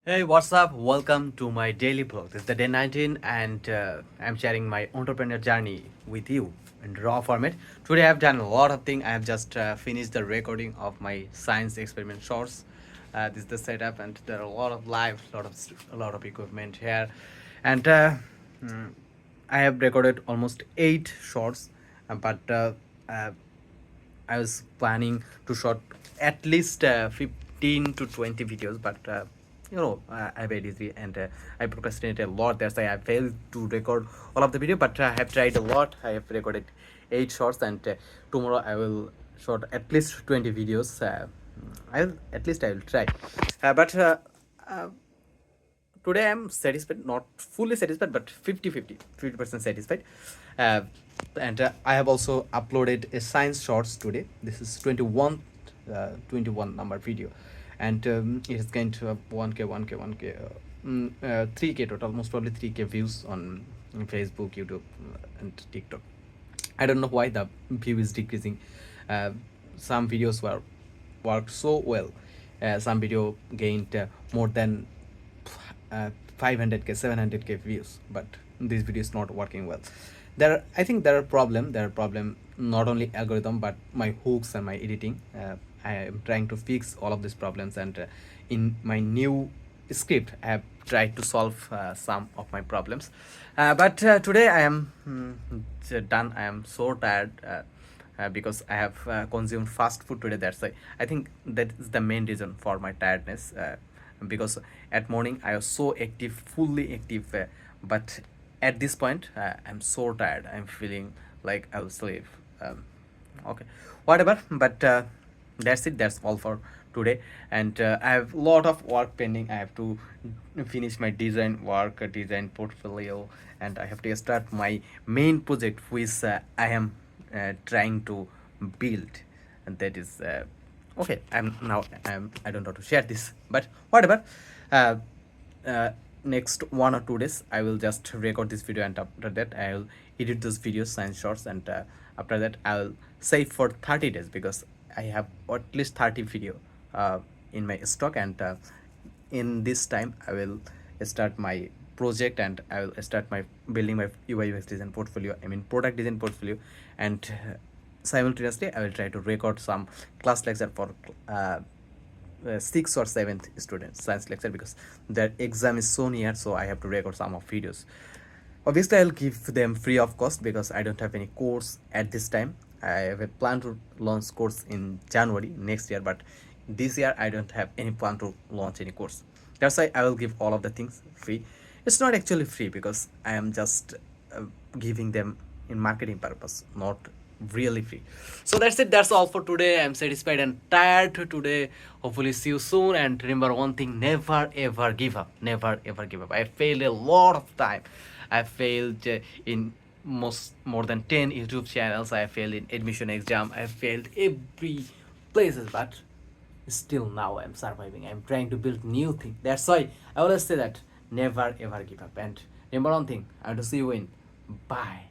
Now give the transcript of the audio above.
Hey, what's up? Welcome to my daily vlog. This is the day 19, and I'm sharing my entrepreneur journey with you in raw format. Today, I've done a lot of things. I have just finished the recording of my science experiment shorts. This is the setup, and there are a lot of live, a lot of equipment here, and mm, I have recorded almost 8 shorts, but uh, I was planning to shot at least 15 to 20 videos, but I very easy and I procrastinated a lot. That's why I failed to record all of the video. But I have tried a lot. I have recorded 8 shots, and tomorrow I will shot at least 20 videos. I will try. But uh, today I'm satisfied, not fully satisfied, but 50% satisfied. uh, and I have also uploaded a science shorts today. This is 21 number video, and it is going to have 1k 3k total, most probably 3k views on Facebook, YouTube, and TikTok. I don't know why the view is decreasing. uh, some videos were worked so well. Some video gained more than 500k 700k views, but this video is not working well. I think there are problem not only algorithm but my hooks and my editing. I am trying to fix all of these problems, and in my new script I have tried to solve some of my problems. But today I am done. I am so tired, because I have consumed fast food today. That's why I think that is the main reason for my tiredness. Because at morning I was so active, fully active, but at this point I'm so tired. I'm feeling like I'll sleep. Okay, whatever. But that's it. That's all for today. And I have a lot of work pending. I have to finish my design work, design portfolio, and I have to start my main project, which I am trying to build, and that is okay. I don't know how to share this, but whatever. uh, uh, Next 1 or 2 days I will just record this video, and after that I will edit those videos, science shorts, and after that I will save for 30 days, because I have at least 30 video in my stock. And in this time I will start my project, and I will start my building my UI UX design portfolio, I mean product design portfolio. And simultaneously I will try to record some class lecture for 6th or 7th students science lecture, because their exam is so near, so I have to record some of videos. Obviously I'll give them free of cost, because I don't have any course at this time. I have a plan to launch course in January next year, but this year I don't have any plan to launch any course. That's why I will give all of the things free. It's not actually free, because I am just giving them in marketing purpose, not really free. So that's it. That's all for today. I'm satisfied and tired today. Hopefully see you soon, and remember one thing: never ever give up. Never ever give up. I failed a lot of time. I failed in more than 10 YouTube channels. I failed in admission exam. I failed every places, but still now I'm surviving. I'm trying to build new thing. That's why I always say that never ever give up. And remember one thing: I want to see you in. Bye.